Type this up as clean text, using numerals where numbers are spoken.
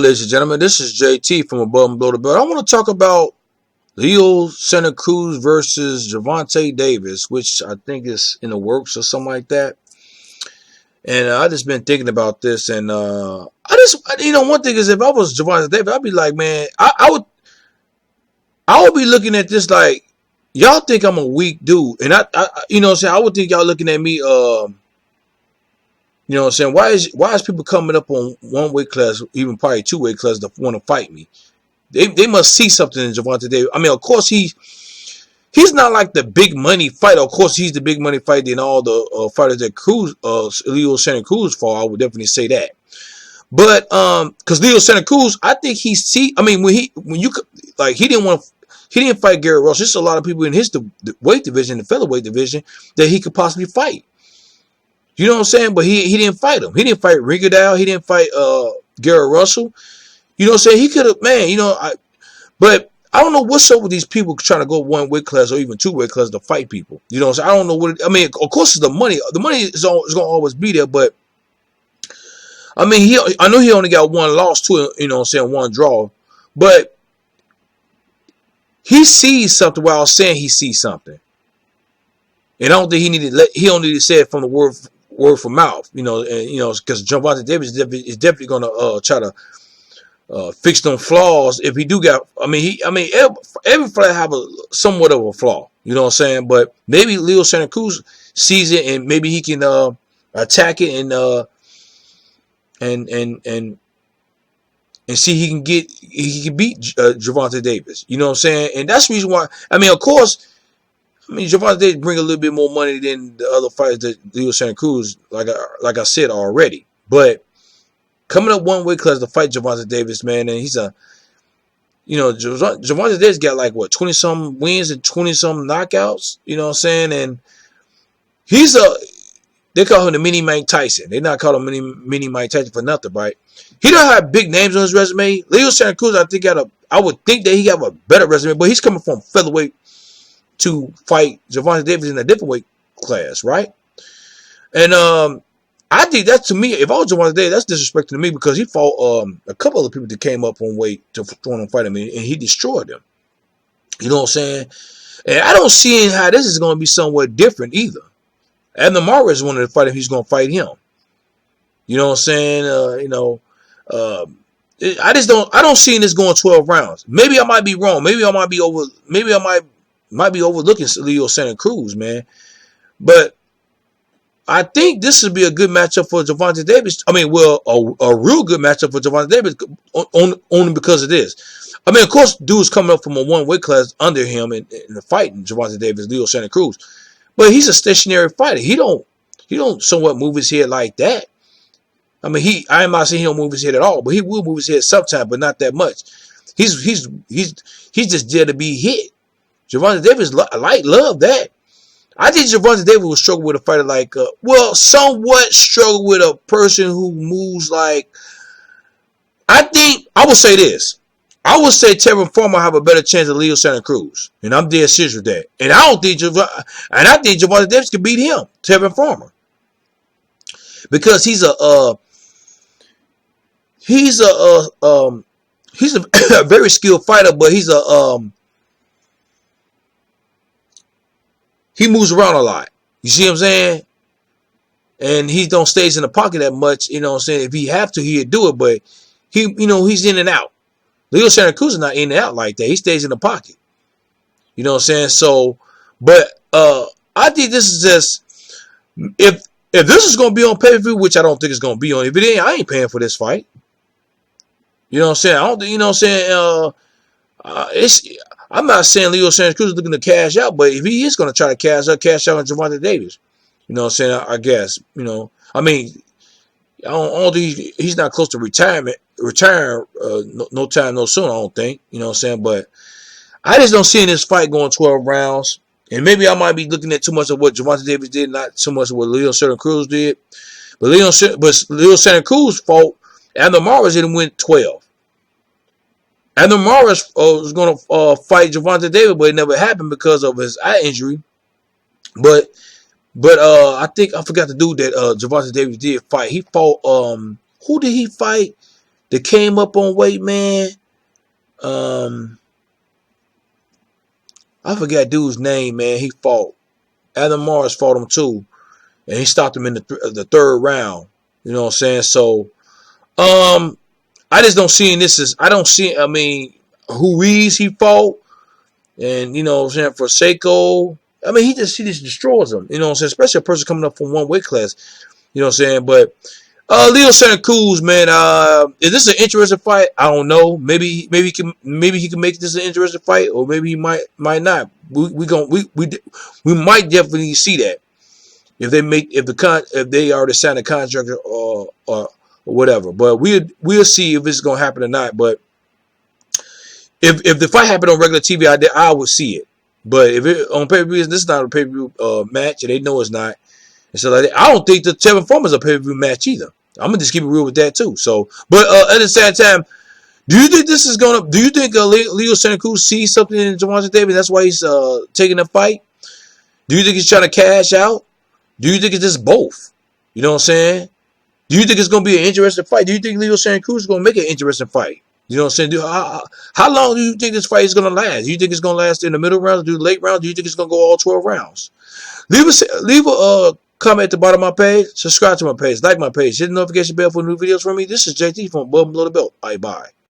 ladies and gentlemen, this is JT from Above and Below the Belt. I want to talk about Leo Santa Cruz versus Gervonta Davis, which I think is in the works or something like that. And I just been thinking about this, and one thing is, if I was Gervonta Davis, I'd be like, man, I would be looking at this like, y'all think I'm a weak dude, and I would think y'all looking at me, why is people coming up on one weight class, even probably two weight classes, to want to fight me? They must see something in Gervonta Davis. I mean, of course he's not like the big money fighter. Of course he's the big money fighter in all the fighters that Leo Santa Cruz fought. I would definitely say that. But because Leo Santa Cruz, I think he didn't fight Gary Russell. There's a lot of people in his weight division, the featherweight division, that he could possibly fight. You know what I'm saying? But he didn't fight him. He didn't fight Rigondeaux. He didn't fight Gary Russell. You know what I'm saying? He could have, but I don't know what's up with these people trying to go one weight class or even two weight classes to fight people. You know what I'm saying? I don't know of course it's the money. The money is going to always be there, but I know he only got one loss to it, one draw, but he sees something while saying he sees something. And I don't think he don't need to say it from the word from mouth, because Gervonta Davis is definitely going to try to fix them flaws. If he do got, every fighter have somewhat of a flaw, you know what I'm saying? But maybe Leo Santa Cruz sees it, and maybe he can attack it and see he can beat Gervonta Davis. You know what I'm saying? And that's the reason why. Of course. Gervonta Davis bring a little bit more money than the other fighters that Leo Santa Cruz, like I said already. But coming up one weight class to fight Gervonta Davis, man, and he's Gervonta Davis got like 20-some wins and 20-some knockouts. You know what I'm saying? And they call him the mini Mike Tyson. They not call him mini Mike Tyson for nothing, right? He don't have big names on his resume. Leo Santa Cruz, I would think that he got a better resume, but he's coming from featherweight to fight Gervonta Davis in a different weight class, right? And I think that, to me, if I was Gervonta Davis, that's disrespecting to me, because he fought a couple of people that came up on weight to want to fight him, and he destroyed them. You know what I'm saying? And I don't see how this is going to be somewhat different either. Abner Mares wanted to fight him; he's going to fight him. You know what I'm saying? I don't see this going 12 rounds. Maybe I might be wrong. Maybe I might be overlooking Leo Santa Cruz, man. But I think this would be a good matchup for Gervonta Davis. A real good matchup for Gervonta Davis, only because of this. Of course, dude's coming up from a one weight class under him in the fighting Gervonta Davis, Leo Santa Cruz. But he's a stationary fighter. He don't somewhat move his head like that. I'm not saying he don't move his head at all, but he will move his head sometimes, but not that much. He's just there to be hit. Gervonta Davis love that. I think Gervonta Davis will struggle with a fighter somewhat struggle with a person who moves like. I would say this. I would say Tevin Farmer have a better chance than Leo Santa Cruz, and I'm dead serious with that. And I think Gervonta Davis can beat him, Tevin Farmer, because he's a very skilled fighter, but he moves around a lot. You see what I'm saying? And he don't stays in the pocket that much. You know what I'm saying? If he have to, he'd do it. But he's in and out. Leo Santa Cruz is not in and out like that. He stays in the pocket. You know what I'm saying? So, but I think this is just, if this is going to be on pay-per-view, which I don't think it's going to be on. If it ain't, I ain't paying for this fight. You know what I'm saying? You know what I'm saying? I'm not saying Leo Santa Cruz is looking to cash out, but if he is going to try to cash out on Gervonta Davis, you know what I'm saying? I guess, I don't think he's not close to retiring no time, no soon, I don't think. You know what I'm saying? But I just don't see this fight going 12 rounds. And maybe I might be looking at too much of what Gervonta Davis did, not so much of what Leo Santa Cruz did. But Leo Santa Cruz fought Abner Mares didn't win 12. Abner Mares was going to fight Gervonta Davis, but it never happened because of his eye injury. But I think I forgot the dude that Gervonta Davis did fight. He fought who did he fight? that came up on weight, man. I forgot dude's name, man. He fought. Adam Morris fought him too, and he stopped him in the third round. You know what I'm saying? So, I just don't see this as I don't see. I mean, Ruiz he fought, and you know what I'm saying, for Seiko. I mean, he just destroys them. You know what I'm saying? Especially a person coming up from one weight class. You know what I'm saying? But Leo Santa Cruz, man, is this an interesting fight? I don't know. Maybe he can make this an interesting fight, or maybe he might not. We might definitely see that if they already signed a contract or whatever. But we'll see if it's gonna happen or not. But if the fight happened on regular TV, I would see it. But if it on pay-per-view, this is not a pay-per-view match, and they know it's not. And so like that. I don't think the Tevin Farmer is a pay-per-view match either. I'm gonna just keep it real with that too. So, but at the same time, do you think Leo Santa Cruz sees something in Gervonta Davis? That's why he's taking the fight. Do you think he's trying to cash out? Do you think it's just both? You know what I'm saying? Do you think it's gonna be an interesting fight? Do you think Leo Santa Cruz is gonna make an interesting fight? You know what I'm saying? How long do you think this fight is gonna last? Do you think it's gonna last in the middle rounds, do the late rounds? Do you think it's gonna go all 12 rounds? Leave a comment at the bottom of my page. Subscribe to my page. Like my page. Hit the notification bell for new videos from me. This is JT from Above and Below the Belt. Bye bye.